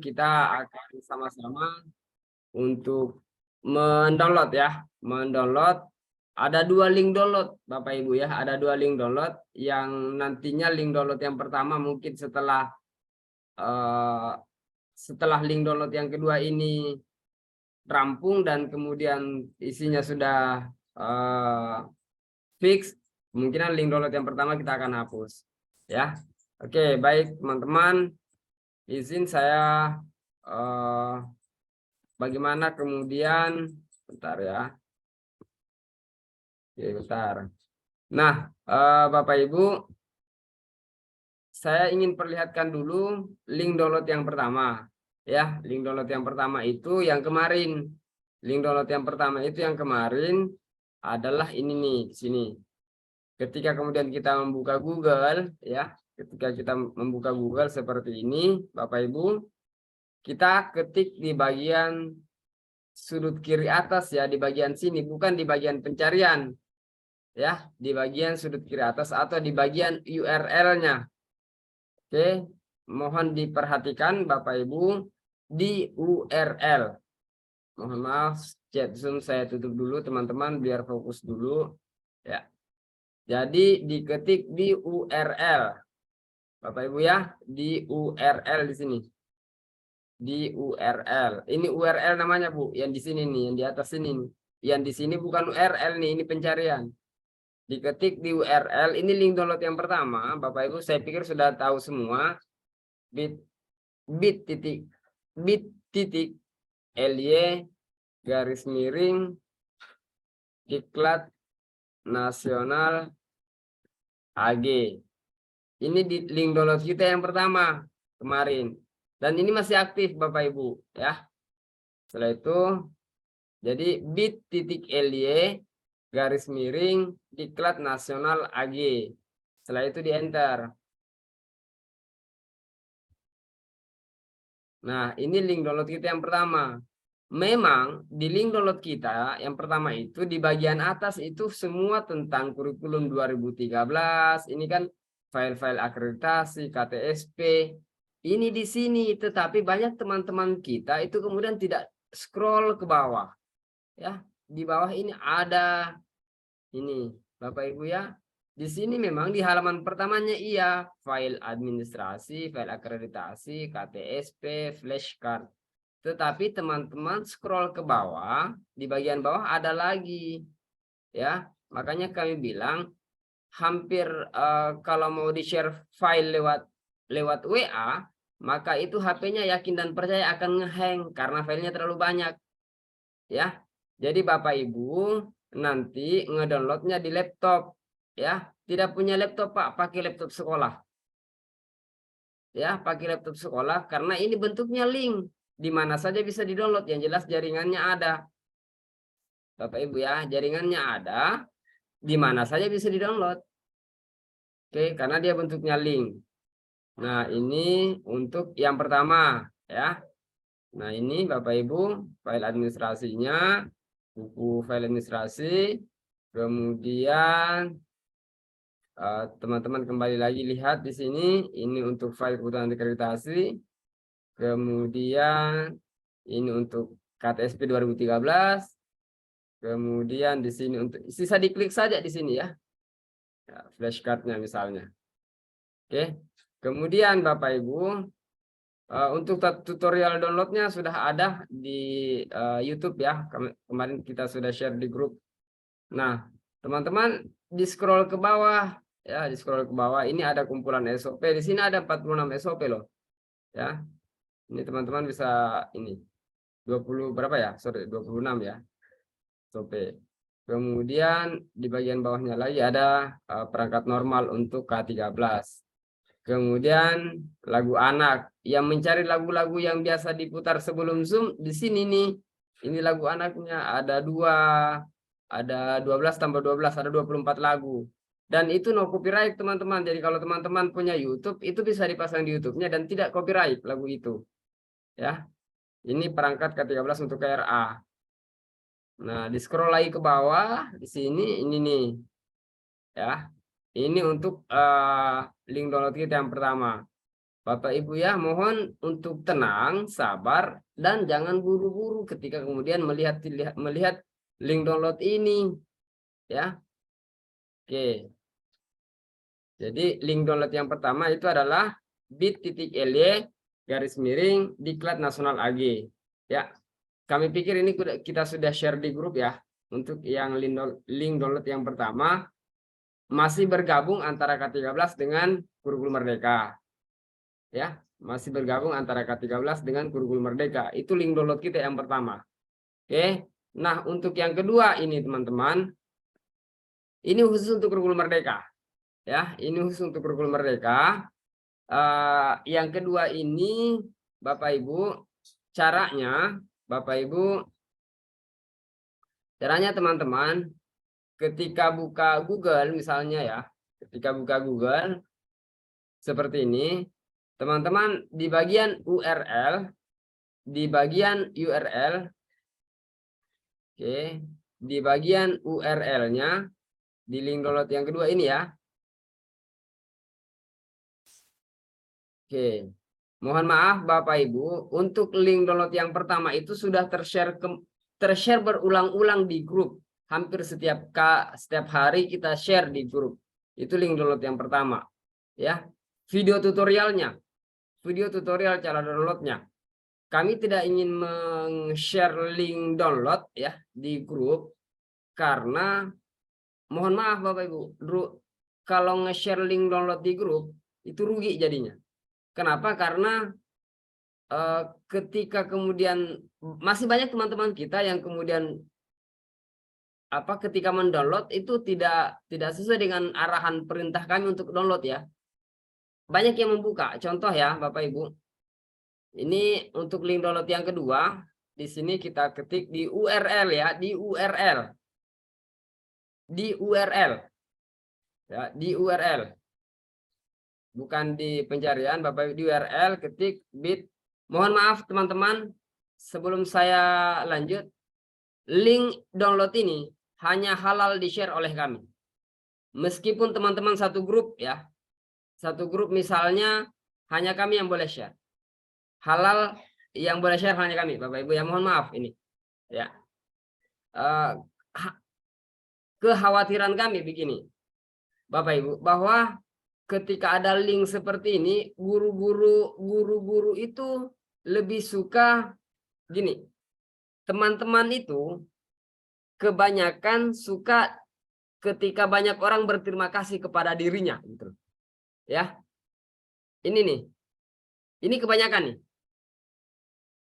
kita akan sama-sama untuk mendownload ya. Mendownload ada 2 link download Bapak Ibu ya. Ada 2 link download yang nantinya link download yang pertama mungkin setelah link download yang kedua ini rampung dan kemudian isinya sudah fix, kemungkinan link download yang pertama kita akan hapus ya. Oke, baik teman-teman, izin saya bagaimana kemudian bentar ya. Oke, bentar. Nah, Bapak Ibu, saya ingin perlihatkan dulu link download yang pertama ya. Link download yang pertama itu yang kemarin. Link download yang pertama itu yang kemarin adalah ini nih, di sini. Ketika kemudian kita membuka Google ya, ketika kita membuka Google seperti ini, Bapak Ibu, kita ketik di bagian sudut kiri atas ya, di bagian sini, bukan di bagian pencarian ya, di bagian sudut kiri atas atau di bagian URL-nya. Oke, mohon diperhatikan Bapak Ibu di URL. Mohon maaf, chat Zoom saya tutup dulu teman-teman biar fokus dulu ya. Jadi diketik di URL. Bapak Ibu ya, di URL di sini. Di URL. Ini URL namanya, Bu, yang di sini nih, yang di atas sini nih. Yang di sini bukan URL nih, ini pencarian. Diketik di URL, ini link download yang pertama, Bapak Ibu saya pikir sudah tahu semua. bit.ly garis miring Diklat Nasional AG. Ini di link download kita yang pertama kemarin. Dan ini masih aktif Bapak Ibu ya. Setelah itu jadi bit.ly garis miring Diklat Nasional AG. Setelah itu di enter. Nah, ini link download kita yang pertama. Memang di link download kita yang pertama itu di bagian atas itu semua tentang kurikulum 2013. Ini kan file-file akreditasi, KTSP. Ini di sini, tetapi banyak teman-teman kita itu kemudian tidak scroll ke bawah. Ya, di bawah ini ada ini, Bapak Ibu ya. Di sini memang di halaman pertamanya iya, file administrasi, file akreditasi, KTSP, flashcard. Tetapi teman-teman scroll ke bawah, di bagian bawah ada lagi. Ya, makanya kami bilang hampir kalau mau di-share file lewat WA, maka itu HP-nya yakin dan percaya akan ngehang karena filenya terlalu banyak. Ya. Jadi Bapak Ibu nanti ngedownloadnya di laptop ya. Tidak punya laptop Pak, pakai laptop sekolah. Ya, pakai laptop sekolah karena ini bentuknya link. Di mana saja bisa di-download, yang jelas jaringannya ada. Bapak Ibu ya, jaringannya ada, di mana saja bisa di-download. Oke, karena dia bentuknya link. Nah, ini untuk yang pertama ya. Nah, ini Bapak Ibu file administrasinya, buku file administrasi. Kemudian teman-teman kembali lagi lihat di sini, ini untuk file kebutuhan akreditasi. Kemudian ini untuk KTSP 2013. Kemudian di sini untuk sisa diklik saja di sini ya. Flashcardnya misalnya. Oke. Kemudian Bapak Ibu untuk tutorial downloadnya sudah ada di YouTube ya. Kemarin kita sudah share di grup. Nah, teman-teman di scroll ke bawah ya, di scroll ke bawah ini ada kumpulan SOP. Di sini ada 46 SOP loh. Ya. Ini teman-teman bisa ini 20 berapa ya? Sorry, 26 ya. SOP. Kemudian di bagian bawahnya lagi ada perangkat normal untuk K13. Kemudian lagu anak, yang mencari lagu-lagu yang biasa diputar sebelum Zoom di sini nih. Ini lagu anaknya ada 12 tambah 12 ada 24 lagu. Dan itu no copyright teman-teman. Jadi kalau teman-teman punya YouTube itu bisa dipasang di YouTube-nya dan tidak copyright lagu itu. Ya. Ini perangkat K13 untuk KRA. Nah, di scroll lagi ke bawah di sini ini nih. Ya. Ini untuk link download kita yang pertama. Bapak Ibu ya, mohon untuk tenang, sabar, dan jangan buru-buru ketika kemudian melihat link download ini ya. Oke. Jadi link download yang pertama itu adalah bit.ly /diklat nasional AG. Ya. Kami pikir ini kita sudah share di grup ya. Untuk yang link download yang pertama masih bergabung antara K13 dengan kurikulum merdeka. Ya, masih bergabung antara K13 dengan kurikulum merdeka. Itu link download kita yang pertama. Oke. Nah, untuk yang kedua ini teman-teman, ini khusus untuk kurikulum merdeka. Ya, ini khusus untuk kurikulum merdeka. Yang kedua ini Bapak Ibu, caranya teman-teman ketika buka Google misalnya ya, ketika buka Google seperti ini, teman-teman di bagian URL, oke, di bagian URL-nya di link download yang kedua ini ya. Oke. Mohon maaf Bapak Ibu, untuk link download yang pertama itu sudah tershare berulang-ulang di grup. Hampir setiap hari kita share di grup. Itu link download yang pertama. Ya. Video tutorial cara downloadnya. Kami tidak ingin meng-share link download ya di grup karena mohon maaf Bapak Ibu, kalau nge-share link download di grup itu rugi jadinya. Kenapa? Karena ketika kemudian masih banyak teman-teman kita yang kemudian ketika mendownload itu tidak sesuai dengan arahan perintah kami untuk download ya. Banyak yang membuka. Contoh ya Bapak Ibu. Ini untuk link download yang kedua. Di sini kita ketik di URL ya, di URL. Ya, di URL. Bukan di pencarian Bapak Ibu, di URL ketik bit. Mohon maaf teman-teman, sebelum saya lanjut, link download ini hanya halal di-share oleh kami. Meskipun teman-teman satu grup ya, satu grup misalnya hanya kami yang boleh share. Halal yang boleh share hanya kami, Bapak Ibu ya, mohon maaf ini. Ya. Kekhawatiran kami begini, Bapak Ibu, bahwa ketika ada link seperti ini, guru-guru itu lebih suka gini. Teman-teman itu kebanyakan suka ketika banyak orang berterima kasih kepada dirinya gitu. Ya. Ini nih. Ini kebanyakan nih.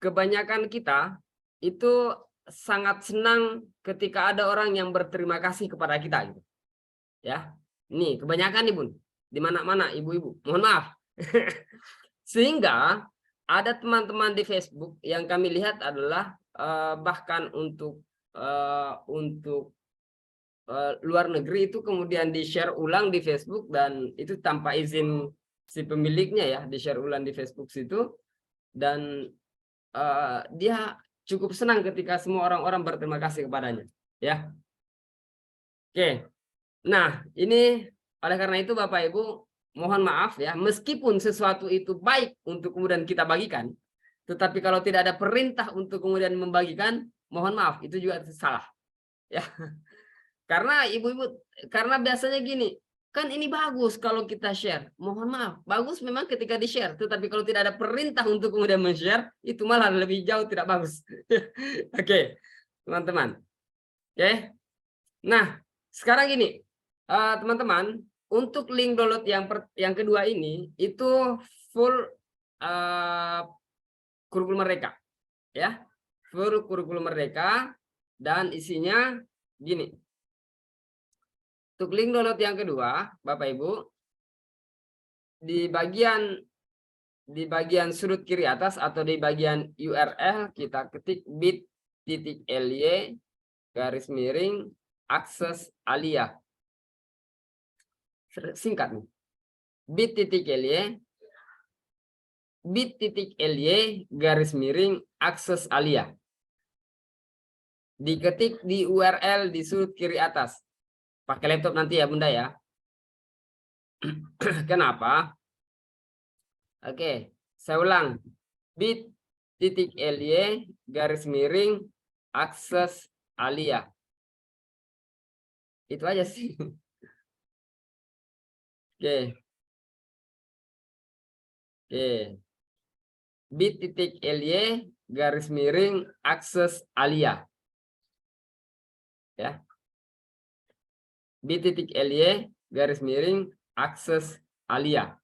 Kebanyakan kita itu sangat senang ketika ada orang yang berterima kasih kepada kita gitu. Ya. Nih, kebanyakan nih, Bun. Di mana-mana ibu-ibu. Mohon maaf. Sehingga ada teman-teman di Facebook yang kami lihat adalah bahkan untuk luar negeri itu kemudian di-share ulang di Facebook dan itu tanpa izin si pemiliknya ya, di-share ulang di Facebook situ dan dia cukup senang ketika semua orang-orang berterima kasih kepadanya ya. Oke. Nah, ini oleh karena itu Bapak Ibu mohon maaf ya, meskipun sesuatu itu baik untuk kemudian kita bagikan, tetapi kalau tidak ada perintah untuk kemudian membagikan, mohon maaf itu juga salah. Ya. Karena ibu-ibu, karena biasanya gini, kan ini bagus kalau kita share. Mohon maaf, bagus memang ketika di-share, tetapi kalau tidak ada perintah untuk kemudian men-share, itu malah lebih jauh tidak bagus. Oke, teman-teman. Oke. Nah, sekarang gini, teman-teman, untuk link download yang kedua ini itu full kurikulum merdeka, ya, full kurikulum merdeka dan isinya gini. Untuk link download yang kedua, Bapak Ibu, di bagian sudut kiri atas atau di bagian URL kita ketik bit.ly akses Alia. Singkat nih. bit.ly akses Alia. Diketik di URL di sudut kiri atas. Pakai laptop nanti ya Bunda ya. Kenapa? Oke, saya ulang. bit.ly garis miring akses Alia. Itu aja sih. Oke. Oke. bit.ly garis miring akses Alia. Ya. bit.ly garis miring akses Alia.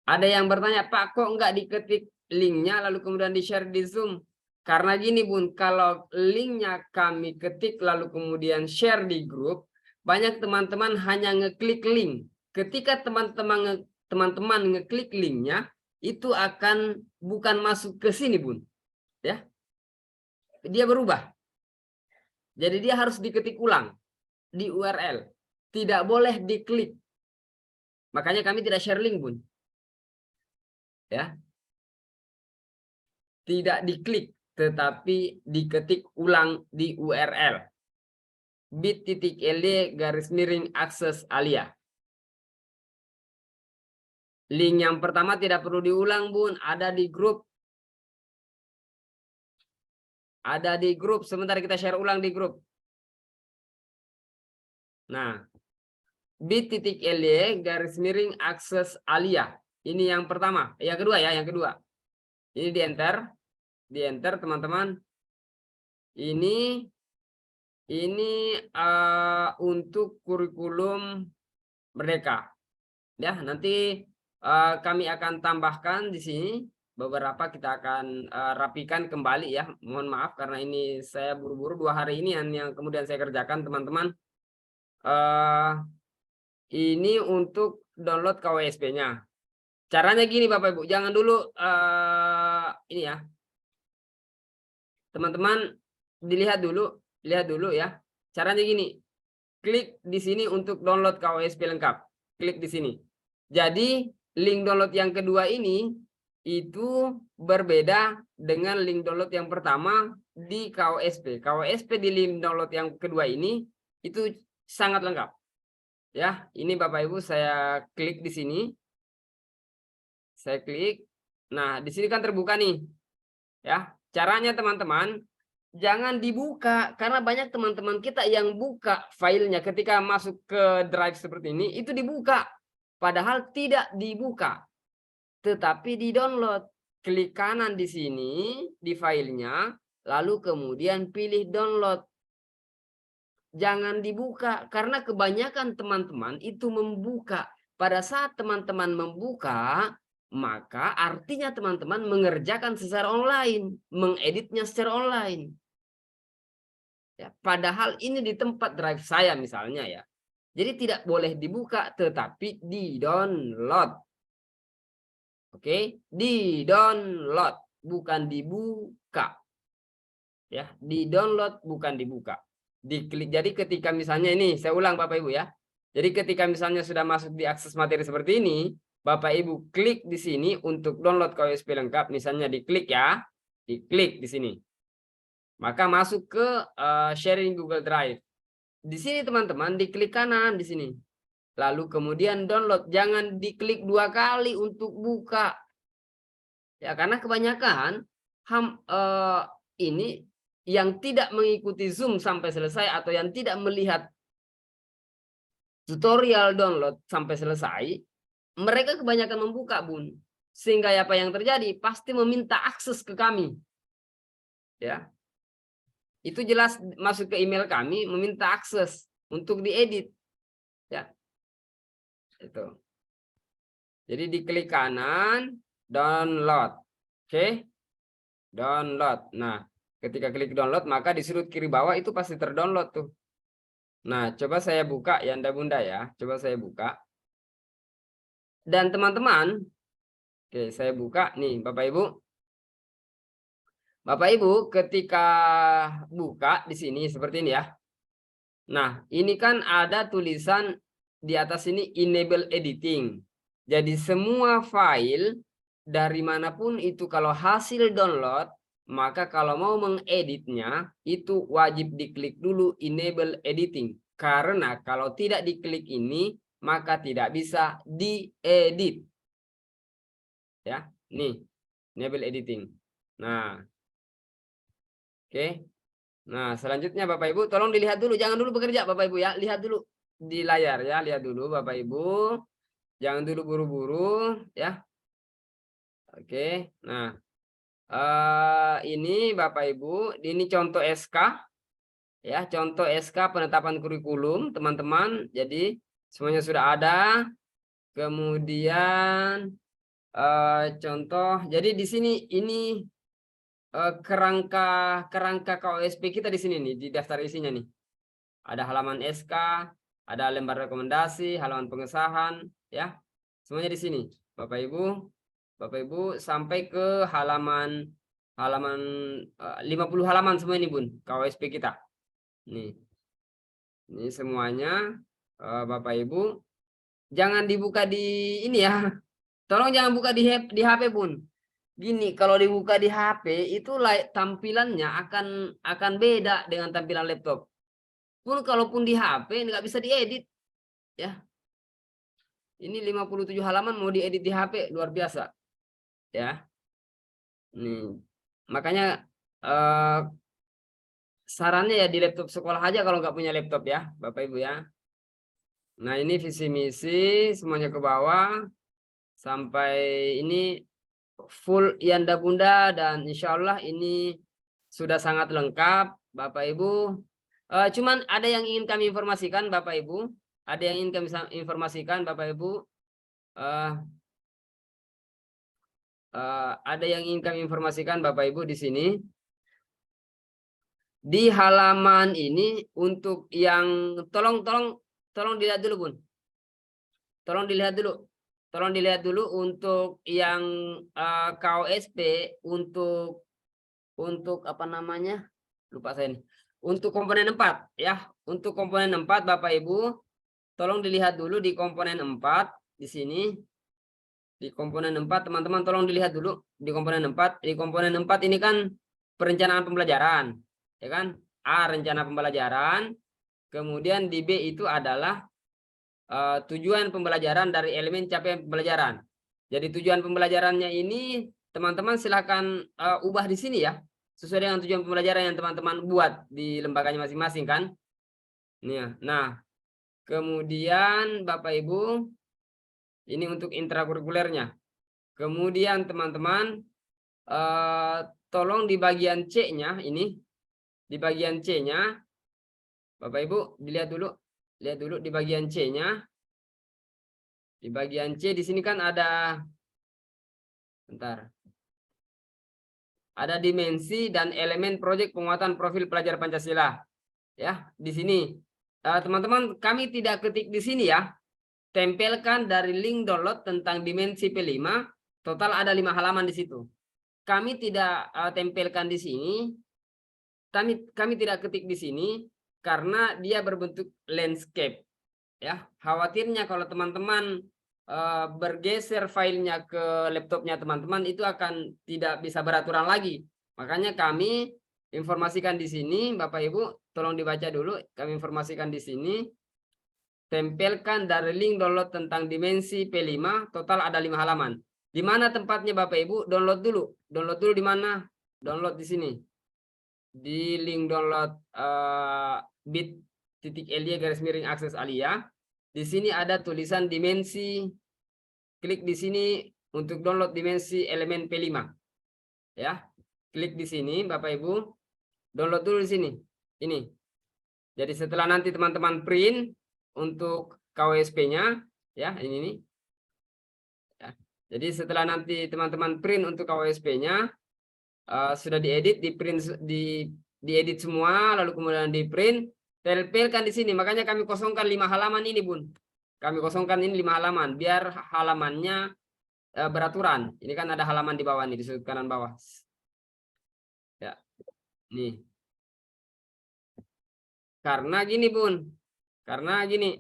Ada yang bertanya, Pak, kok nggak diketik linknya lalu kemudian di-share di Zoom? Karena gini Bun, kalau linknya kami ketik lalu kemudian share di grup, banyak teman-teman hanya ngeklik link. Ketika teman-teman ngeklik linknya, itu akan bukan masuk ke sini Bun. Ya, dia berubah. Jadi dia harus diketik ulang di URL. Tidak boleh diklik. Makanya kami tidak share link Bun. Ya, tidak diklik tetapi diketik ulang di URL bit.ly garis miring akses Alia. Link yang pertama tidak perlu diulang Bun, ada di grup. Ada di grup, sebentar kita share ulang di grup. Nah, bit.ly garis miring akses Alia. Ini yang pertama, yang kedua ya, yang kedua. Ini di enter teman-teman. Ini untuk kurikulum Merdeka. Ya, nanti kami akan tambahkan di sini beberapa, kita akan rapikan kembali ya. Mohon maaf karena ini saya buru-buru 2 hari ini yang kemudian saya kerjakan teman-teman. Ini untuk download KWSP-nya. Caranya gini Bapak Ibu, jangan dulu ini ya. Teman-teman dilihat dulu, lihat dulu ya. Caranya gini. Klik di sini untuk download KWSP lengkap. Klik di sini. Jadi link download yang kedua ini itu berbeda dengan link download yang pertama di KWSP. KWSP di link download yang kedua ini itu sangat lengkap. Ya, ini Bapak Ibu saya klik di sini. Saya klik. Nah, di sini kan terbuka nih. Ya, caranya teman-teman jangan dibuka, karena banyak teman-teman kita yang buka filenya ketika masuk ke drive seperti ini, itu dibuka. Padahal tidak dibuka, tetapi di-download. Klik kanan di sini, di filenya, lalu kemudian pilih download. Jangan dibuka, karena kebanyakan teman-teman itu membuka. Pada saat teman-teman membuka, maka artinya teman-teman mengerjakan secara online, mengeditnya secara online. Ya, padahal ini di tempat drive saya misalnya ya. Jadi tidak boleh dibuka tetapi di-download. Oke, di-download bukan dibuka. Ya, di-download bukan dibuka. Diklik. Jadi ketika misalnya ini saya ulang Bapak Ibu ya. Jadi ketika misalnya sudah masuk di akses materi seperti ini, Bapak Ibu klik di sini untuk download KWSP lengkap, misalnya diklik ya. Diklik di sini. Maka masuk ke sharing Google Drive. Di sini teman-teman diklik kanan di sini. Lalu kemudian download, jangan diklik 2 kali untuk buka. Ya, karena kebanyakan ini yang tidak mengikuti Zoom sampai selesai atau yang tidak melihat tutorial download sampai selesai, mereka kebanyakan membuka, Bun. Sehingga apa yang terjadi? Pasti meminta akses ke kami. Ya. Itu jelas masuk ke email kami meminta akses untuk diedit. Ya. Itu. Jadi diklik kanan, download. Oke. Download. Nah, ketika klik download maka di sudut kiri bawah itu pasti terdownload tuh. Nah, coba saya buka ya Anda Bunda ya. Coba saya buka. Dan teman-teman, oke, saya buka nih Bapak Ibu. Bapak Ibu ketika buka di sini seperti ini ya. Nah, ini kan ada tulisan di atas ini enable editing. Jadi semua file dari manapun itu kalau hasil download, maka kalau mau mengeditnya itu wajib diklik dulu enable editing. Karena kalau tidak diklik ini, maka tidak bisa diedit. Ya, nih, enable editing. Nah, oke. Nah, selanjutnya Bapak Ibu, tolong dilihat dulu, jangan dulu bekerja Bapak Ibu ya, lihat dulu di layar ya, lihat dulu Bapak Ibu, jangan dulu buru-buru ya. Oke, nah ini Bapak Ibu, ini contoh SK ya, contoh SK penetapan kurikulum teman-teman. Jadi semuanya sudah ada. Kemudian contoh, jadi di sini ini kerangka KOSP kita di sini nih, di daftar isinya nih. Ada halaman SK, ada lembar rekomendasi, halaman pengesahan, ya. Semuanya di sini, Bapak Ibu sampai ke halaman 50 halaman semua ini, Bun, KOSP kita. Nih. Ini semuanya Bapak Ibu jangan dibuka di ini ya. Tolong jangan buka di HP, Bun. Gini, kalau dibuka di HP itu tampilannya akan beda dengan tampilan laptop. Pun kalaupun di HP nggak bisa diedit ya. Ini 57 halaman mau diedit di HP luar biasa. Ya. Nih. Makanya sarannya ya di laptop sekolah aja kalau nggak punya laptop ya, Bapak Ibu ya. Nah, ini visi misi semuanya ke bawah sampai ini full Yanda Bunda, dan insya Allah ini sudah sangat lengkap Bapak Ibu. Cuman ada yang ingin kami informasikan Bapak Ibu, ada yang ingin kami informasikan Bapak Ibu. Ada yang ingin kami informasikan Bapak Ibu di sini. Di halaman ini untuk yang tolong dilihat dulu, Bun. Tolong dilihat dulu untuk yang KOSP untuk apa namanya? Lupa saya nih. Untuk komponen 4 ya. Untuk komponen 4 Bapak Ibu, tolong dilihat dulu di komponen 4 di sini. Di komponen 4 teman-teman tolong dilihat dulu di komponen 4. Di komponen 4 ini kan perencanaan pembelajaran, ya kan? A, rencana pembelajaran. Kemudian di B itu adalah tujuan pembelajaran dari elemen capaian pembelajaran. Jadi tujuan pembelajarannya ini teman-teman silahkan ubah di sini ya, sesuai dengan tujuan pembelajaran yang teman-teman buat di lembaganya masing-masing kan. Nah, kemudian Bapak Ibu, ini untuk intrakurikulernya. Kemudian teman-teman tolong di bagian C-nya ini, di bagian C-nya Bapak Ibu dilihat dulu, di bagian C-nya. Di bagian C di sini kan ada, bentar, ada dimensi dan elemen proyek penguatan profil pelajar Pancasila. Ya, di sini teman-teman kami tidak ketik di sini ya. Tempelkan dari link download tentang dimensi P5, total ada 5 halaman di situ. Kami tidak tempelkan di sini. Kami tidak ketik di sini karena dia berbentuk landscape. Ya, khawatirnya kalau teman-teman bergeser filenya ke laptopnya teman-teman itu akan tidak bisa beraturan lagi. Makanya kami informasikan di sini, Bapak Ibu, tolong dibaca dulu. Kami informasikan di sini. Tempelkan dari link download tentang dimensi P5, total ada 5 halaman. Di mana tempatnya Bapak Ibu? Download dulu. Download dulu di mana? Download di sini. Di link download bit.ly / akses Alia. Di sini ada tulisan dimensi. Klik di sini untuk download dimensi elemen P5. Ya. Klik di sini Bapak Ibu. Download dulu di sini. Ini. Jadi setelah nanti teman-teman print untuk KWSP-nya, ya ini nih. Ya. Jadi setelah nanti teman-teman print untuk KWSP-nya, sudah diedit, diedit semua, lalu kemudian di print, tempelkan di sini. Makanya kami kosongkan 5 halaman ini, Bun. Kami kosongkan ini 5 halaman, biar halamannya beraturan. Ini kan ada halaman di bawah nih, di sudut kanan bawah. Ya, nih. Karena gini, Bun. Karena gini,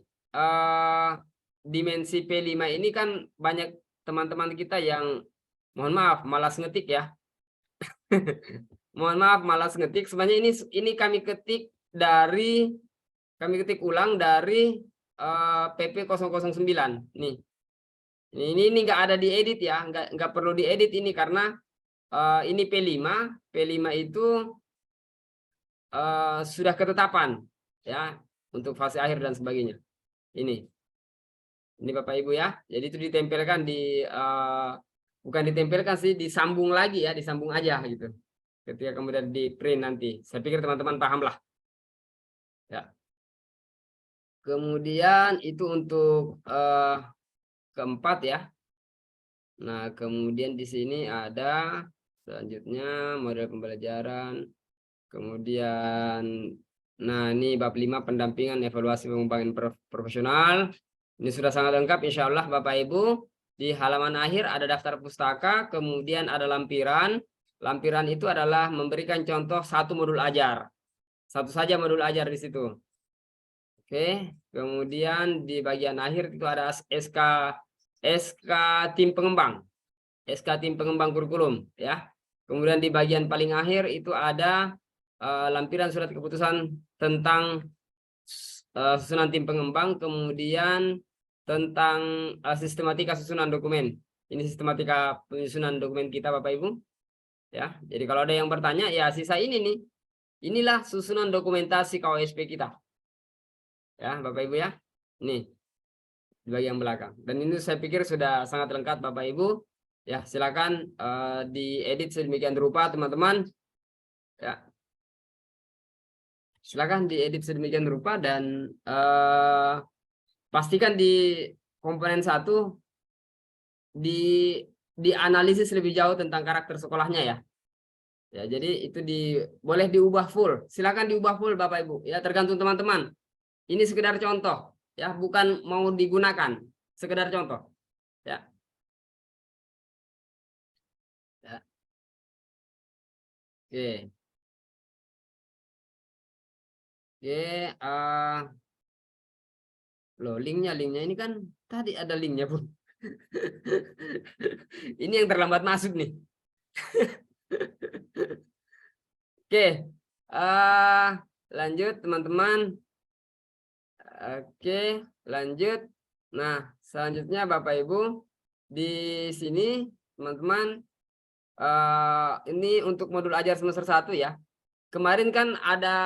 dimensi P5 ini kan banyak teman-teman kita yang mohon maaf malas ngetik ya. Mohon maaf malas ngetik. Sebenarnya ini kami ketik ulang dari PP 009 nih. Ini nggak ada diedit ya, nggak perlu diedit ini karena ini P5 itu sudah ketetapan ya untuk fase akhir dan sebagainya. Ini Bapak Ibu ya. Jadi itu ditempelkan bukan ditempelkan sih, disambung lagi ya, disambung aja gitu. Ketika kemudian di print nanti. Saya pikir teman-teman paham lah. Ya. Kemudian itu untuk keempat ya. Nah, kemudian di sini ada selanjutnya model pembelajaran. Kemudian nah ini bab 5 pendampingan evaluasi pengembangan profesional. Ini sudah sangat lengkap insya Allah Bapak Ibu. Di halaman akhir ada daftar pustaka, kemudian ada lampiran. Lampiran itu adalah memberikan contoh satu modul ajar. Satu saja modul ajar di situ. Oke, kemudian di bagian akhir itu ada SK tim pengembang. SK tim pengembang kurikulum ya. Kemudian di bagian paling akhir itu ada lampiran surat keputusan tentang susunan tim pengembang, kemudian tentang sistematika susunan dokumen. Ini sistematika penyusunan dokumen kita Bapak Ibu. Ya, jadi kalau ada yang bertanya ya sisa ini nih. Inilah susunan dokumentasi KOSP kita. Ya, Bapak Ibu ya. Nih di bagian belakang. Dan ini saya pikir sudah sangat lengkap Bapak Ibu. Ya, silakan diedit sedemikian rupa teman-teman. Ya. Silakan diedit sedemikian rupa dan pastikan di komponen 1 dianalisis lebih jauh tentang karakter sekolahnya ya. Ya, jadi itu boleh diubah full. Silakan diubah full Bapak Ibu. Ya, tergantung teman-teman. Ini sekedar contoh ya, bukan mau digunakan, sekedar contoh. Ya. Ya. Oke. Oke, loh linknya ini kan tadi ada linknya pun. Ini yang terlambat masuk nih. Oke, lanjut teman-teman. Oke, lanjut. Nah, selanjutnya Bapak Ibu di sini teman-teman ini untuk modul ajar semester 1 ya. Kemarin kan ada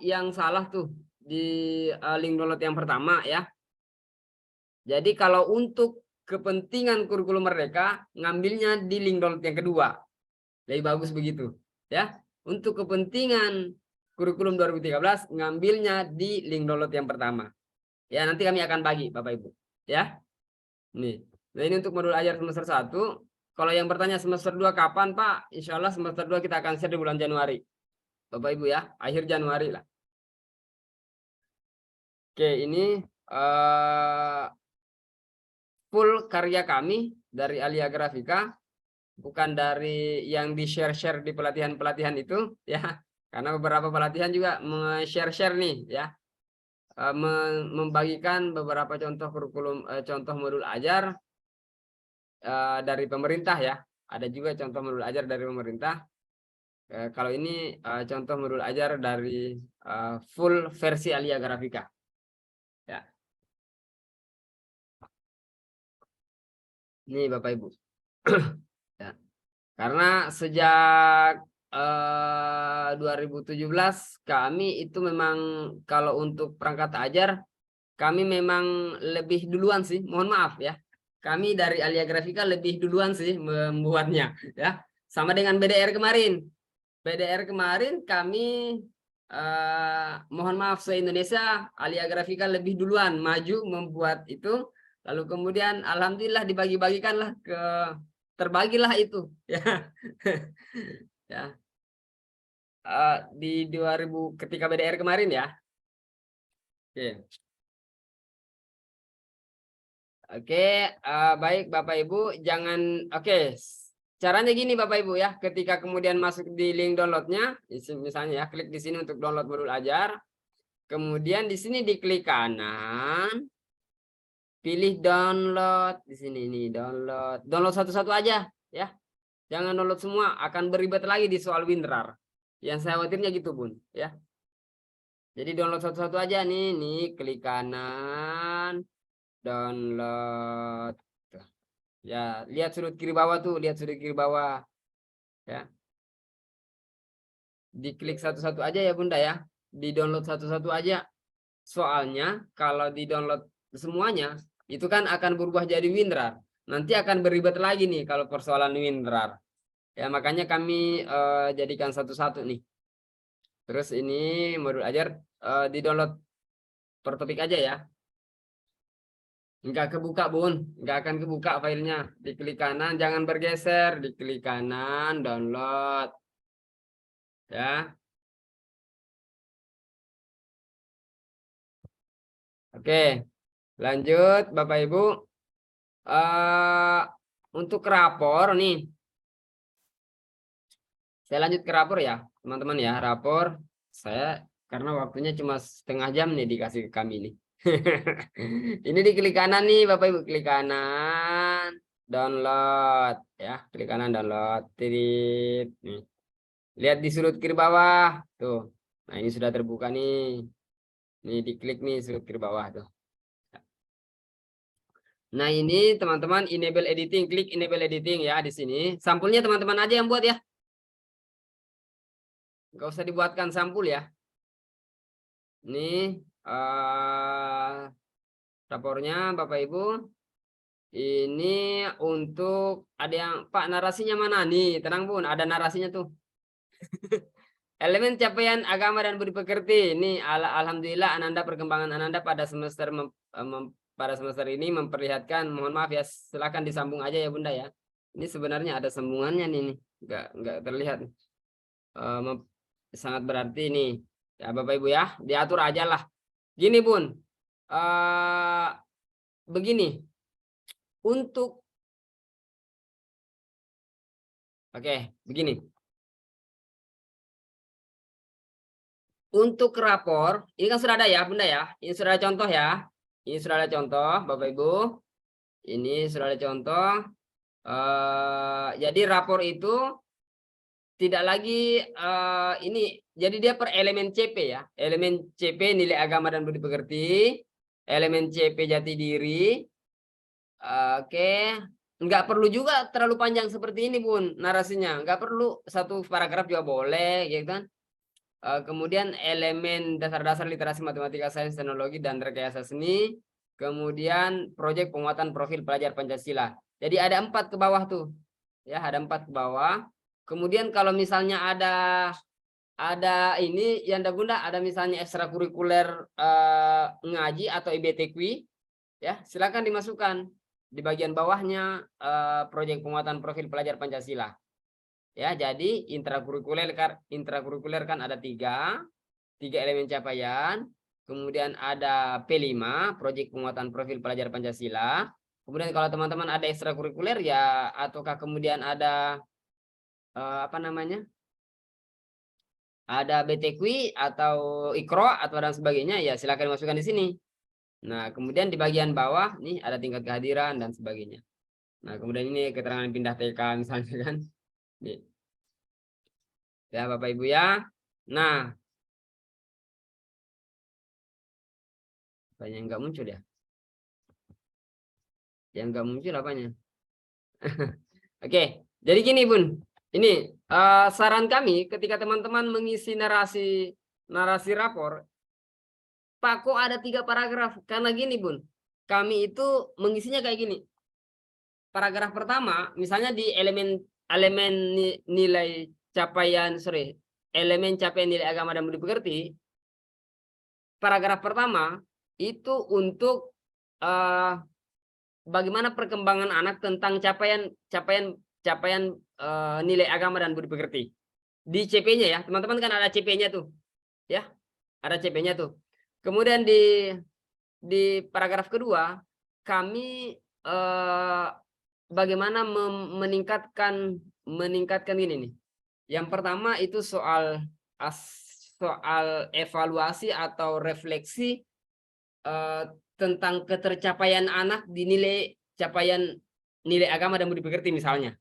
yang salah tuh di link download yang pertama ya. Jadi kalau untuk kepentingan kurikulum merdeka ngambilnya di link download yang kedua. Lebih bagus begitu ya. Untuk kepentingan kurikulum 2013 ngambilnya di link download yang pertama. Ya, nanti kami akan bagi Bapak Ibu ya. Nih. Nah, ini untuk modul ajar semester 1. Kalau yang bertanya semester 2 kapan, Pak? Insya Allah semester 2 kita akan share di bulan Januari. Bapak Ibu ya, akhir Januari lah. Oke, ini full karya kami dari Alia Grafika, bukan dari yang di-share di pelatihan-pelatihan itu ya. Karena beberapa pelatihan juga share nih ya. Membagikan beberapa contoh kurikulum, contoh modul ajar dari pemerintah ya. Ada juga contoh modul ajar dari pemerintah. Kalau ini contoh modul ajar dari full versi Alia Grafika. Ya. Ini Bapak Ibu. Ya. Karena sejak 2017 kami itu memang kalau untuk perangkat ajar kami memang lebih duluan sih. Mohon maaf ya. Kami dari Alia Grafika lebih duluan sih membuatnya ya. Sama dengan BDR kemarin. BDR kemarin kami mohon maaf se-Indonesia Alia Grafika lebih duluan maju membuat itu, lalu kemudian alhamdulillah dibagi-bagikanlah terbagilah itu ya. Ya. Di 2000 ketika BDR kemarin ya. Oke. Oke, baik Bapak Ibu, jangan caranya gini Bapak Ibu ya, ketika kemudian masuk di link downloadnya, misalnya ya, klik di sini untuk download modul ajar, kemudian di sini diklik kanan, pilih download di sini nih, download satu-satu aja ya, jangan download semua, akan beribet lagi di soal WinRAR. Yang saya khawatirnya gitu Bun ya. Jadi download satu-satu aja nih klik kanan, download. Tuh. Ya, lihat sudut kiri bawah tuh, lihat sudut kiri bawah. Ya, diklik satu-satu aja ya Bunda ya. Di download satu-satu aja. Soalnya kalau di download semuanya itu kan akan berubah jadi WinRAR. Nanti akan beribet lagi nih kalau persoalan WinRAR. Ya, makanya kami jadikan satu-satu nih. Terus ini modul ajar di download per topik aja ya. Enggak kebuka Bun, enggak akan kebuka filenya. Diklik kanan, jangan bergeser, diklik kanan, download. Ya. Oke, lanjut Bapak Ibu. Untuk rapor nih. Saya lanjut ke rapor ya, teman-teman ya. Rapor saya karena waktunya cuma setengah jam nih dikasih ke kami nih. Ini diklik kanan nih Bapak Ibu, klik kanan, download ya, klik kanan download. Tirit nih. Lihat di sudut kiri bawah tuh. Nah, ini sudah terbuka nih. Nih diklik nih sudut kiri bawah tuh. Nah, ini teman-teman enable editing, klik enable editing ya di sini. Sampulnya teman-teman aja yang buat ya. Nggak usah dibuatkan sampul ya. Ini rapornya Bapak Ibu. Ini untuk ada yang Pak narasinya mana nih? Tenang Bun, ada narasinya tuh. Elemen capaian agama dan budi pekerti. Ini alhamdulillah Ananda perkembangan Ananda pada pada semester ini memperlihatkan, mohon maaf ya, silakan disambung aja ya Bunda ya. Ini sebenarnya ada sambungannya nih, nggak terlihat. Sangat berarti ini ya Bapak Ibu ya, diatur aja lah. Gini Bun, begini untuk begini. Untuk rapor, ini kan sudah ada ya Bunda ya. Ini sudah ada contoh ya. Ini sudah ada contoh Bapak Ibu. Ini sudah ada contoh. Jadi rapor itu tidak lagi ini. Jadi dia per elemen CP ya. Elemen CP nilai agama dan budi pekerti. Elemen CP jati diri. Oke. Nggak perlu juga terlalu panjang seperti ini Bun narasinya. Nggak perlu satu paragraf juga boleh gitu kan. Kemudian elemen dasar-dasar literasi matematika, sains, teknologi, dan rekayasa seni. Kemudian proyek penguatan profil pelajar Pancasila. Jadi ada 4 ke bawah tuh. Ya, ada 4 ke bawah. Kemudian kalau misalnya ada ini yang Bunda, ada misalnya ekstrakurikuler ngaji atau IBTQ, ya silakan dimasukkan di bagian bawahnya proyek penguatan profil pelajar Pancasila. Ya, jadi intrakurikuler kan ada tiga elemen capaian. Kemudian ada P5, proyek penguatan profil pelajar Pancasila. Kemudian kalau teman-teman ada ekstrakurikuler ya, ataukah kemudian ada apa namanya? Ada BTQ atau Ikro atau dan sebagainya, ya silakan masukkan di sini. Nah, kemudian di bagian bawah nih ada tingkat kehadiran dan sebagainya. Nah, kemudian ini keterangan pindah TK misalnya kan. Nih. Ya Bapak Ibu ya. Nah, banyak yang nggak muncul ya. Yang nggak muncul apanya? Oke, jadi gini Bun. Ini saran kami ketika teman-teman mengisi narasi rapor, Pak kok ada 3 paragraf? Karena gini Bun, kami itu mengisinya kayak gini. Paragraf pertama, misalnya di elemen nilai capaian, elemen capaian nilai agama dan budi pekerti, paragraf pertama itu untuk bagaimana perkembangan anak tentang capaian nilai agama dan budi pekerti. Di CP-nya ya, teman-teman kan ada CP-nya tuh. Ya. Ada CP-nya tuh. Kemudian di paragraf kedua, kami bagaimana meningkatkan ini nih. Yang pertama itu soal evaluasi atau refleksi tentang ketercapaian anak di capaian nilai agama dan budi pekerti misalnya.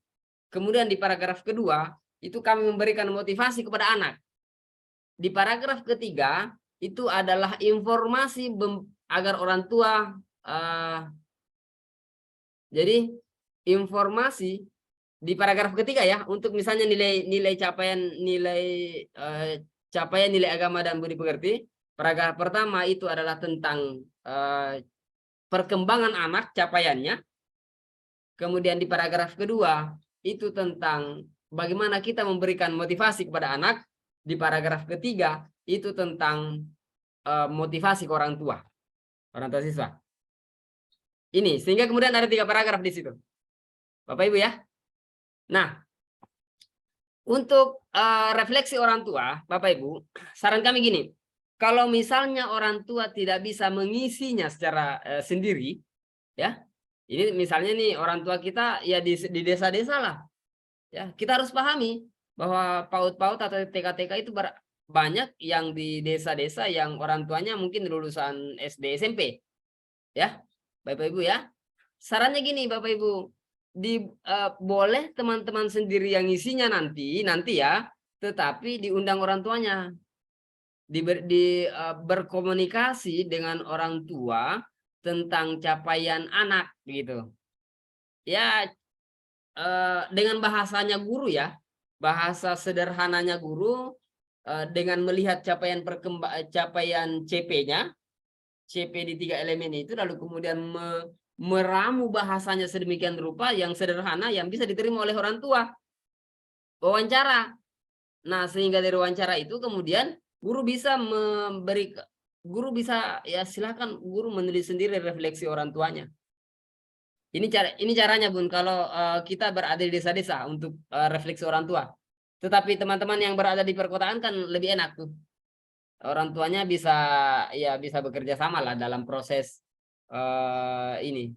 Kemudian di paragraf kedua itu kami memberikan motivasi kepada anak. Di paragraf ketiga itu adalah informasi agar orang tua jadi informasi di paragraf ketiga ya, untuk misalnya nilai capaian nilai agama dan budi pekerti. Paragraf pertama itu adalah tentang perkembangan anak, capaiannya. Kemudian di paragraf kedua itu tentang bagaimana kita memberikan motivasi kepada anak. Di paragraf ketiga itu tentang motivasi ke orang tua siswa. Ini sehingga kemudian ada 3 paragraf di situ, Bapak Ibu ya. Nah, untuk refleksi orang tua, Bapak Ibu, saran kami gini, kalau misalnya orang tua tidak bisa mengisinya secara sendiri, ya, ini misalnya nih orang tua kita ya di desa-desa lah, ya, kita harus pahami bahwa PAUD-PAUD atau TK-TK itu banyak yang di desa-desa yang orang tuanya mungkin lulusan SD SMP, ya, Bapak Ibu ya. Sarannya gini, Bapak Ibu, boleh teman-teman sendiri yang isinya nanti ya, tetapi diundang orang tuanya, berkomunikasi dengan orang tua tentang capaian anak gitu ya, dengan bahasanya guru ya, bahasa sederhananya guru, dengan melihat capaian CP-nya, CP di 3 elemen itu, lalu kemudian meramu bahasanya sedemikian rupa yang sederhana yang bisa diterima oleh orang tua. Wawancara. Nah, sehingga dari wawancara itu kemudian guru bisa ya silakan guru menulis sendiri refleksi orang tuanya. Ini caranya Bun, kalau kita berada di desa-desa untuk refleksi orang tua. Tetapi teman-teman yang berada di perkotaan kan lebih enak tuh. Orang tuanya bisa bekerja sama lah dalam proses ini.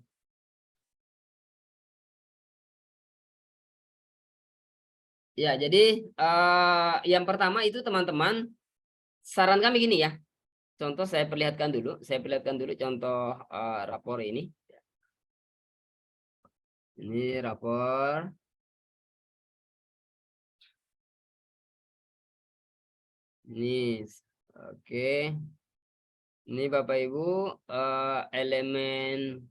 Ya, jadi yang pertama itu teman-teman, saran kami gini ya. Contoh saya perlihatkan dulu contoh rapor ini. Ini rapor. Ini oke. Ini Bapak Ibu elemen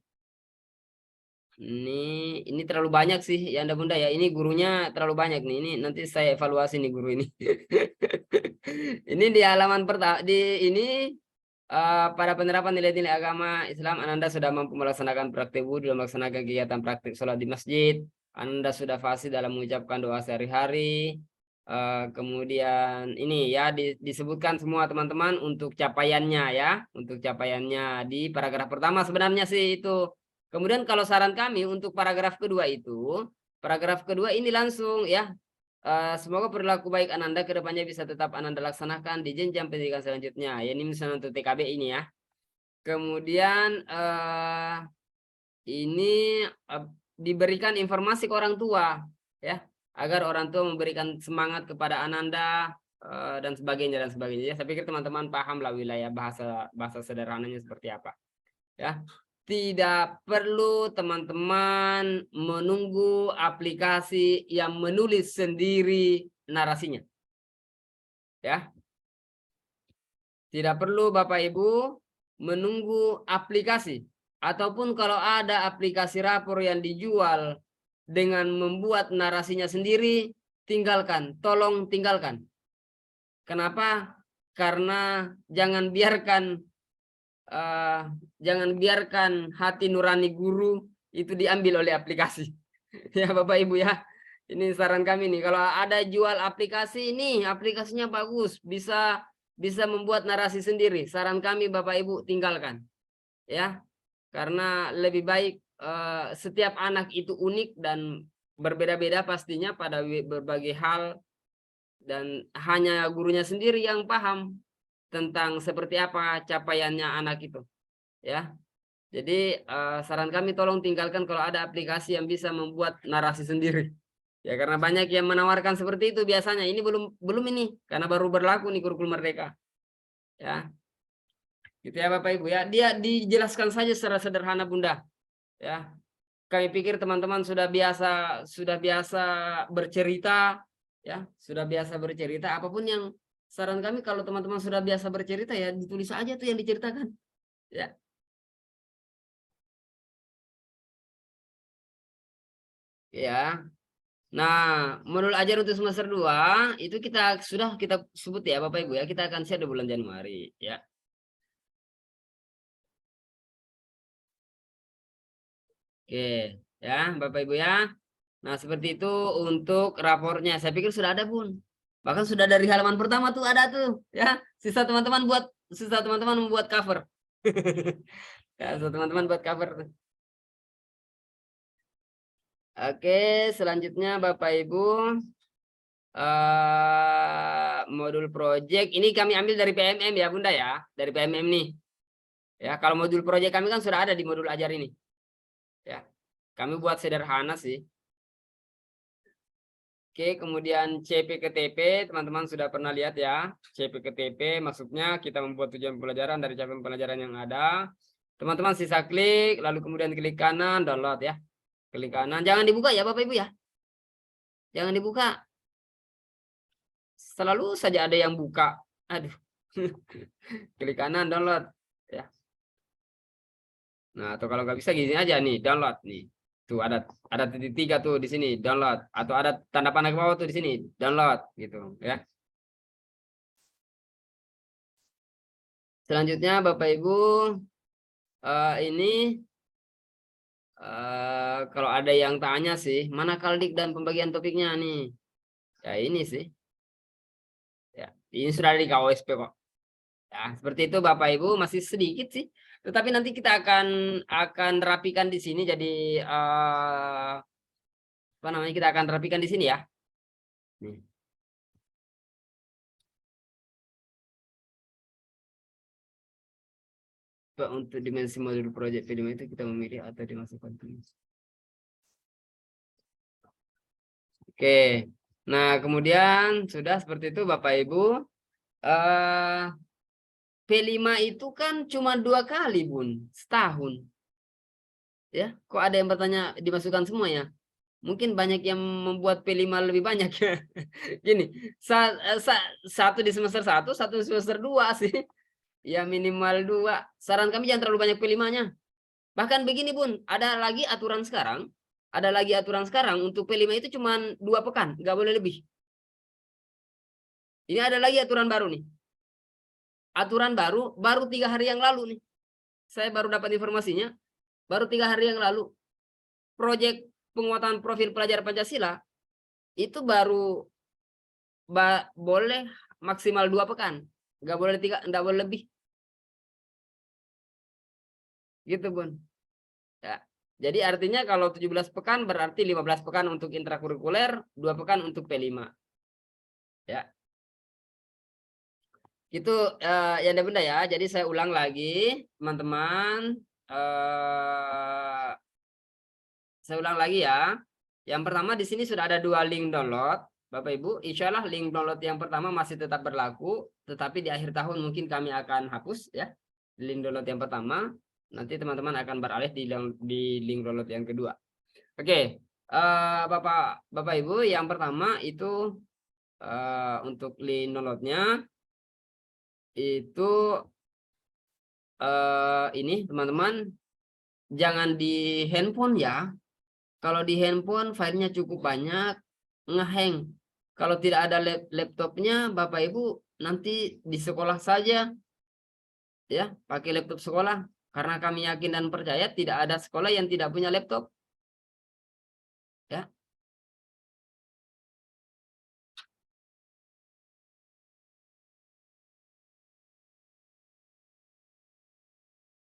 ini terlalu banyak sih ya Anda Bunda ya. Ini gurunya terlalu banyak nih. Ini nanti saya evaluasi nih guru ini. Ini di halaman pertama ini pada penerapan nilai-nilai agama Islam, Ananda sudah mampu melaksanakan praktik wudhu dan melaksanakan kegiatan praktik sholat di masjid. Ananda sudah fasih dalam mengucapkan doa sehari-hari. Kemudian ini ya disebutkan semua teman-teman untuk capaiannya ya, untuk capaiannya di paragraf pertama sebenarnya sih itu. Kemudian kalau saran kami untuk paragraf kedua ini langsung ya, semoga perilaku baik Ananda kedepannya bisa tetap Ananda laksanakan di jenjang pendidikan selanjutnya. Ya, ini misalnya untuk TKB ini ya. Kemudian ini diberikan informasi ke orang tua ya, agar orang tua memberikan semangat kepada Ananda dan sebagainya. Ya, saya pikir teman-teman paham lah wilayah bahasa sederhananya seperti apa. Ya. Tidak perlu teman-teman menunggu aplikasi yang menulis sendiri narasinya. Ya. Tidak perlu Bapak Ibu menunggu aplikasi. Ataupun kalau ada aplikasi rapor yang dijual dengan membuat narasinya sendiri, tinggalkan. Tolong tinggalkan. Kenapa? Karena jangan biarkan hati nurani guru itu diambil oleh aplikasi. Ya Bapak Ibu ya, ini saran kami nih, kalau ada jual aplikasi ini, aplikasinya bagus, bisa membuat narasi sendiri, saran kami Bapak Ibu tinggalkan ya, karena lebih baik setiap anak itu unik dan berbeda-beda pastinya pada berbagai hal, dan hanya gurunya sendiri yang paham tentang seperti apa capaiannya anak itu ya. Jadi saran kami tolong tinggalkan kalau ada aplikasi yang bisa membuat narasi sendiri ya, karena banyak yang menawarkan seperti itu biasanya. Ini belum ini karena baru berlaku nih kurikulum merdeka ya, gitu ya Bapak Ibu ya. Dia dijelaskan saja secara sederhana Bunda ya. Kami pikir teman-teman sudah biasa bercerita ya, apapun yang saran kami kalau teman-teman sudah biasa bercerita ya ditulis aja tuh yang diceritakan. Ya. Ya. Nah, modul ajar untuk semester 2 itu kita sebut ya Bapak Ibu ya, kita akan share di bulan Januari ya. Oke, ya Bapak Ibu ya. Nah, seperti itu untuk rapornya. Saya pikir sudah ada, Bun. Bahkan sudah dari halaman pertama tuh ada tuh, ya. Sisa teman-teman membuat cover. Ya, sisa teman-teman buat cover. Oke, selanjutnya Bapak Ibu modul project ini kami ambil dari PMM ya, Bunda ya, dari PMM nih. Ya, kalau modul project kami kan sudah ada di modul ajar ini. Ya. Kami buat sederhana sih. Oke, kemudian CPKTP, teman-teman sudah pernah lihat ya. CPKTP maksudnya kita membuat tujuan pelajaran dari capaian pelajaran yang ada. Teman-teman sisa klik, lalu kemudian klik kanan, download ya. Klik kanan, jangan dibuka ya Bapak Ibu ya. Jangan dibuka. Selalu saja ada yang buka. Aduh. Klik kanan, download. Ya. Nah, atau kalau nggak bisa gini aja nih, download nih. Tuh ada titik 3 tuh di sini, download. Atau ada tanda panah ke bawah tuh di sini, download gitu ya. Selanjutnya Bapak Ibu ini kalau ada yang tanya sih, mana kaldik dan pembagian topiknya nih? Ya ini sih. Ya, ini sudah ada di KOSP kok. Ya, seperti itu Bapak Ibu, masih sedikit sih. Tetapi nanti kita akan rapikan di sini jadi apa namanya? Kita akan rapikan di sini ya. Nih. Untuk dimensi modul project film itu kita memilih atau dimasukkan tulis. Oke. Nah, kemudian sudah seperti itu Bapak Ibu. P5 itu kan cuma 2 kali, Bun, setahun. Ya, kok ada yang bertanya dimasukkan semua ya? Mungkin banyak yang membuat P5 lebih banyak ya. Gini, satu di semester 1, satu di semester 2 sih. Ya minimal 2. Saran kami jangan terlalu banyak P5-nya. Bahkan begini, Bun, ada lagi aturan sekarang. Ada lagi aturan sekarang untuk P5 itu cuma 2 pekan, nggak boleh lebih. Ini ada lagi aturan baru nih. Aturan baru 3 hari yang lalu nih. Saya baru dapat informasinya. Baru 3 hari yang lalu. Proyek penguatan profil pelajar Pancasila itu baru boleh maksimal 2 pekan. Nggak boleh 3, nggak boleh lebih. Gitu, Bun. Ya. Jadi artinya kalau 17 pekan berarti 15 pekan untuk intrakurikuler, 2 pekan untuk P5. Ya. Itu ya ada benda ya. Jadi saya ulang lagi, teman-teman. Saya ulang lagi ya. Yang pertama di sini sudah ada 2 link download. Bapak Ibu, insya Allah link download yang pertama masih tetap berlaku. Tetapi di akhir tahun mungkin kami akan hapus ya. Link download yang pertama. Nanti teman-teman akan beralih di link download yang kedua. Oke. Bapak Ibu, yang pertama itu untuk link downloadnya itu ini teman-teman jangan di handphone ya. Kalau di handphone filenya cukup banyak, ngehang. Kalau tidak ada laptopnya, Bapak Ibu nanti di sekolah saja, ya pakai laptop sekolah. Karena kami yakin dan percaya tidak ada sekolah yang tidak punya laptop, ya.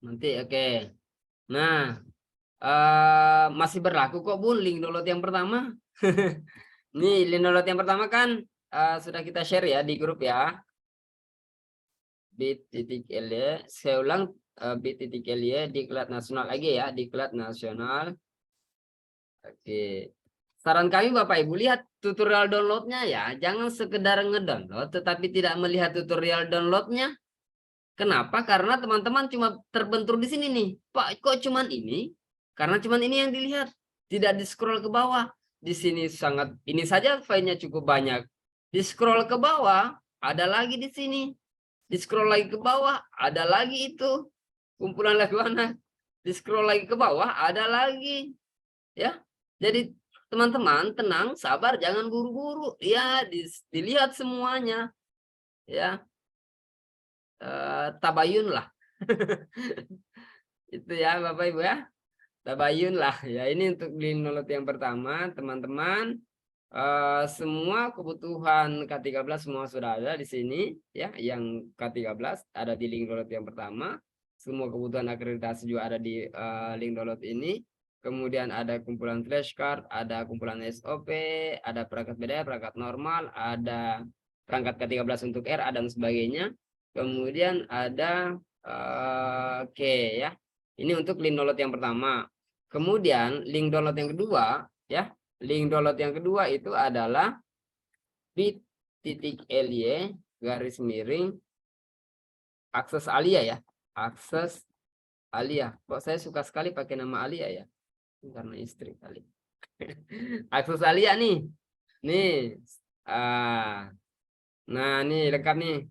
Nanti oke. Nah, masih berlaku kok Bun link download yang pertama. Nih link download yang pertama kan sudah kita share ya di grup ya. bit.ly, saya ulang bit.ly diklat nasional lagi ya, diklat nasional. Oke. Saran kami Bapak Ibu lihat tutorial downloadnya ya, jangan sekedar ngedownload tetapi tidak melihat tutorial downloadnya. Kenapa? Karena teman-teman cuma terbentur di sini nih. Pak, kok cuman ini? Karena cuman ini yang dilihat. Tidak di scroll ke bawah. Di sini sangat, ini saja filenya cukup banyak. Di scroll ke bawah, ada lagi di sini. Di scroll lagi ke bawah, ada lagi itu. Kumpulan lagu anak. Di scroll lagi ke bawah, ada lagi. Ya. Jadi teman-teman tenang, sabar, jangan buru-buru. Ya, dilihat semuanya. Ya. Tabayun lah. Itu ya Bapak Ibu ya. Tabayun lah. Ya, ini untuk link download yang pertama, teman-teman. Semua kebutuhan K13 semua sudah ada di sini ya, yang K13 ada di link download yang pertama. Semua kebutuhan akreditasi juga ada di link download ini. Kemudian ada kumpulan flashcard, ada kumpulan SOP, ada perangkat beda, perangkat normal, ada perangkat K13 untuk RA dan sebagainya. Kemudian ada oke ya. Ini untuk link download yang pertama. Kemudian link download yang kedua ya. Link download yang kedua itu adalah bit.ly garis miring akses Alia ya. Akses Alia. Kok saya suka sekali pakai nama Alia ya? Karena istri kali. Akses Alia nih. Nih. Nah, nih lengkap nih.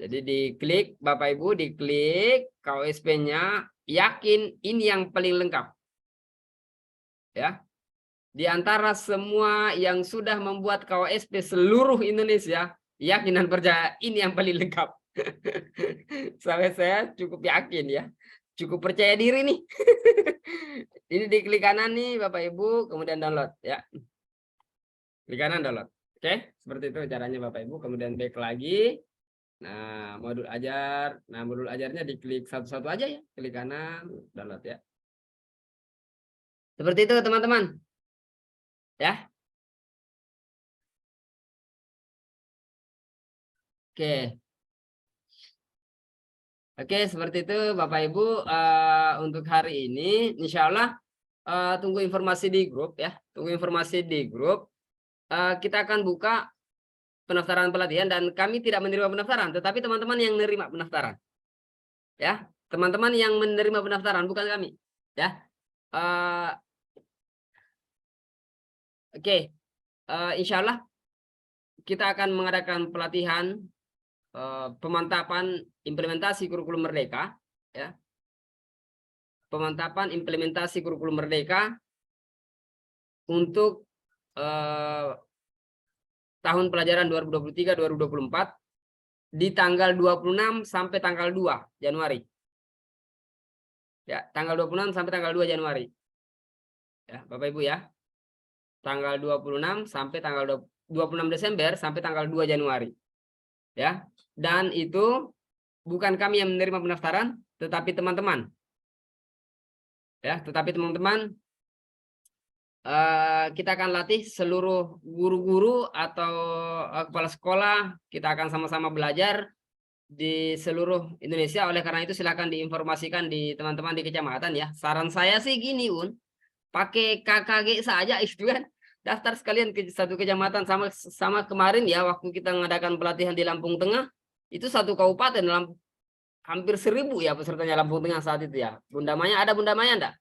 Jadi diklik Bapak Ibu, diklik KOSP-nya, yakin ini yang paling lengkap. Ya. Di antara semua yang sudah membuat KOSP seluruh Indonesia, yakin dan percaya ini yang paling lengkap. Sampai saya cukup yakin ya. Cukup percaya diri nih. Ini diklik kanan nih Bapak Ibu, kemudian download ya. Klik kanan download. Oke, seperti itu caranya Bapak Ibu. Kemudian back lagi. Nah, modul ajar. Nah, modul ajarnya diklik satu-satu aja ya. Klik kanan, download ya. Seperti itu teman-teman. Ya. Oke. Oke, seperti itu Bapak Ibu. Untuk hari ini, insya Allah tunggu informasi di grup ya. Tunggu informasi di grup. Kita akan buka pendaftaran pelatihan dan kami tidak menerima pendaftaran, tetapi teman-teman yang menerima pendaftaran. Ya, teman-teman yang menerima pendaftaran, bukan kami. Ya. Oke. Insya Allah kita akan mengadakan pelatihan pemantapan implementasi kurikulum Merdeka ya. Pemantapan implementasi kurikulum Merdeka untuk tahun pelajaran 2023-2024 di tanggal 26 sampai tanggal 2 Januari. Ya, tanggal 26 sampai tanggal 2 Januari. Ya, Bapak Ibu ya. Tanggal 26 sampai tanggal 26 Desember sampai tanggal 2 Januari. Ya. Dan itu bukan kami yang menerima pendaftaran, tetapi teman-teman. Ya, tetapi teman-teman kita akan latih seluruh guru-guru atau kepala sekolah. Kita akan sama-sama belajar di seluruh Indonesia. Oleh karena itu silakan diinformasikan di teman-teman di kecamatan ya. Saran saya sih gini Un, pakai KKG saja itu kan. Daftar sekalian ke satu kecamatan, sama kemarin ya waktu kita mengadakan pelatihan di Lampung Tengah, itu satu kabupaten hampir 1000 ya pesertanya Lampung Tengah saat itu ya. Bunda Maya, ada Bunda Maya enggak?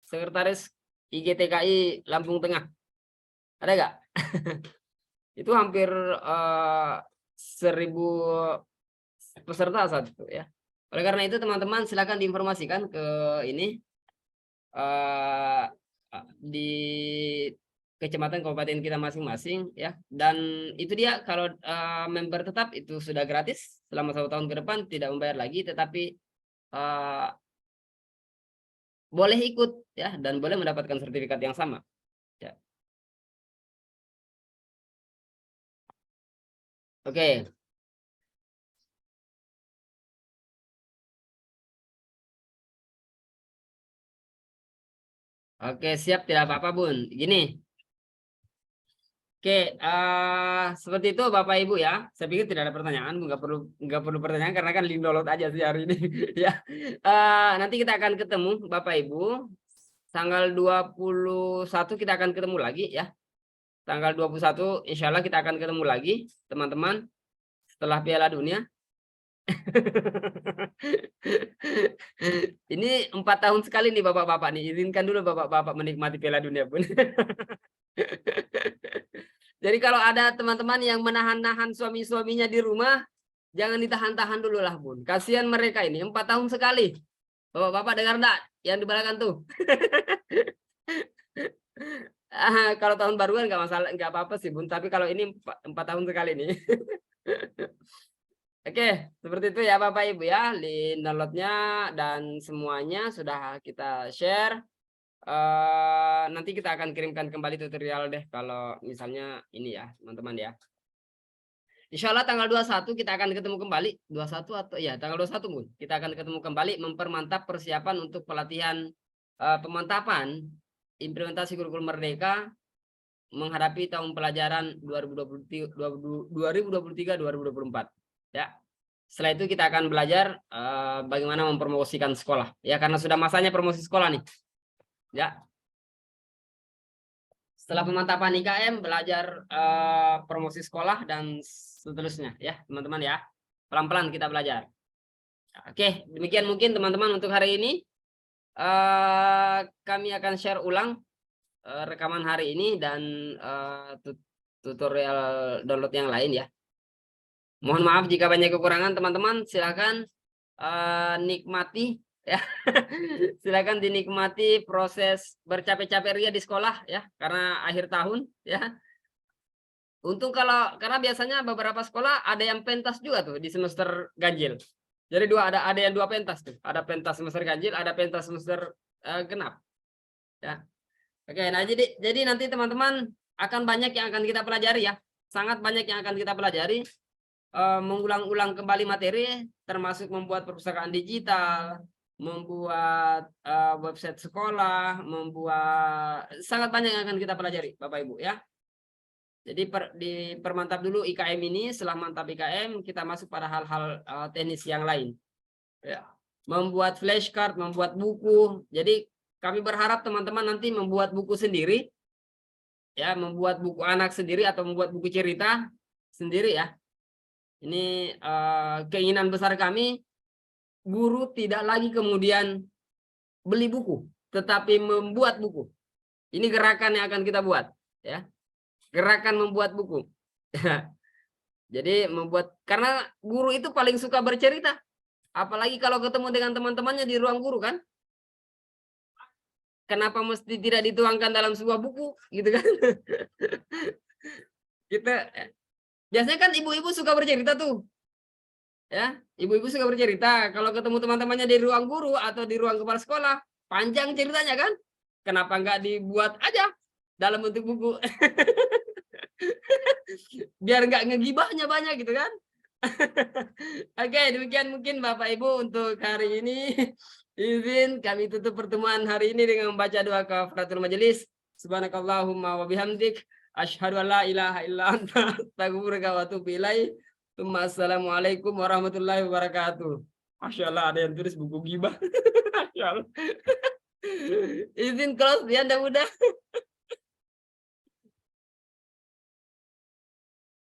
Sekretaris IGTKI Lampung Tengah. Ada enggak? Itu hampir 1000 peserta saat itu ya. Oleh karena itu teman-teman silakan diinformasikan ke ini di kecamatan kabupaten kita masing-masing ya. Dan itu dia, kalau member tetap itu sudah gratis selama 1 tahun ke depan, tidak membayar lagi, tetapi boleh ikut ya dan boleh mendapatkan sertifikat yang sama ya. Oke. Oke, siap, tidak apa-apa Bun. Gini. Oke, seperti itu Bapak Ibu ya. Saya pikir tidak ada pertanyaan, nggak perlu pertanyaan karena kan link download aja sih hari ini ya. Nanti kita akan ketemu Bapak Ibu tanggal 21 kita akan ketemu lagi ya. Tanggal 21 insya Allah kita akan ketemu lagi teman-teman setelah Piala Dunia. Ini 4 tahun sekali nih Bapak-bapak nih. Izinkan dulu Bapak-bapak menikmati Piala Dunia Pun. Jadi kalau ada teman-teman yang menahan-nahan suami-suaminya di rumah, jangan ditahan-tahan dulu lah, Bun. Kasihan mereka ini 4 tahun sekali. Bapak-bapak dengar enggak yang di belakang tuh? Kalau tahun baruan nggak masalah, nggak apa-apa sih, Bun. Tapi kalau ini 4 tahun sekali nih. Oke, seperti itu ya Bapak Ibu ya. Link downloadnya dan semuanya sudah kita share. Nanti kita akan kirimkan kembali tutorial deh kalau misalnya ini ya, teman-teman ya. Insya Allah tanggal 21 kita akan ketemu kembali. 21 atau ya tanggal 21 Bun. Kita akan ketemu kembali mempermantap persiapan untuk pelatihan pemantapan implementasi kurikulum Merdeka menghadapi tahun pelajaran 2023-2024 ya. Setelah itu kita akan belajar bagaimana mempromosikan sekolah ya, karena sudah masanya promosi sekolah nih ya. Setelah pemantapan IKM belajar promosi sekolah dan seterusnya ya teman-teman ya. Pelan-pelan kita belajar. Oke, demikian mungkin teman-teman untuk hari ini. Kami akan share ulang rekaman hari ini dan tutorial download yang lain ya. Mohon maaf jika banyak kekurangan teman-teman, silakan nikmati ya. Silakan dinikmati proses bercapek-capek ria di sekolah ya, karena akhir tahun ya. Untung karena biasanya beberapa sekolah ada yang pentas juga tuh di semester ganjil. Jadi ada yang 2 pentas tuh. Ada pentas semester ganjil, ada pentas semester genap. Ya. Oke, nah jadi nanti teman-teman akan banyak yang akan kita pelajari ya. Sangat banyak yang akan kita pelajari. Mengulang-ulang kembali materi, termasuk membuat perpustakaan digital, membuat website sekolah, membuat sangat banyak yang akan kita pelajari, Bapak Ibu ya. Jadi dipermantap dulu IKM ini, setelah mantap IKM kita masuk pada hal-hal teknis yang lain. Ya. Membuat flashcard, membuat buku. Jadi kami berharap teman-teman nanti membuat buku sendiri, ya, membuat buku anak sendiri atau membuat buku cerita sendiri ya. Ini keinginan besar kami, guru tidak lagi kemudian beli buku, tetapi membuat buku. Ini gerakan yang akan kita buat, ya. Gerakan membuat buku. Jadi membuat, karena guru itu paling suka bercerita. Apalagi kalau ketemu dengan teman-temannya di ruang guru kan. Kenapa mesti tidak dituangkan dalam sebuah buku, gitu kan? Kita biasanya kan ibu-ibu suka bercerita tuh. Ya, ibu-ibu suka bercerita. Kalau ketemu teman-temannya di ruang guru atau di ruang kepala sekolah, panjang ceritanya kan? Kenapa nggak dibuat aja dalam bentuk buku? Biar nggak ngegibahnya banyak gitu kan? Oke, demikian mungkin Bapak Ibu untuk hari ini. Izin kami tutup pertemuan hari ini dengan membaca doa kafaratul majelis. Subhanakallahumma wa bihamdik asyhadu an la ilaha illa anta astaghfiruka wa atubu ilaik. Assalamualaikum warahmatullahi wabarakatuh. Masya Allah ada yang tulis buku gibah. Masya Allah. Izin close ya, udah.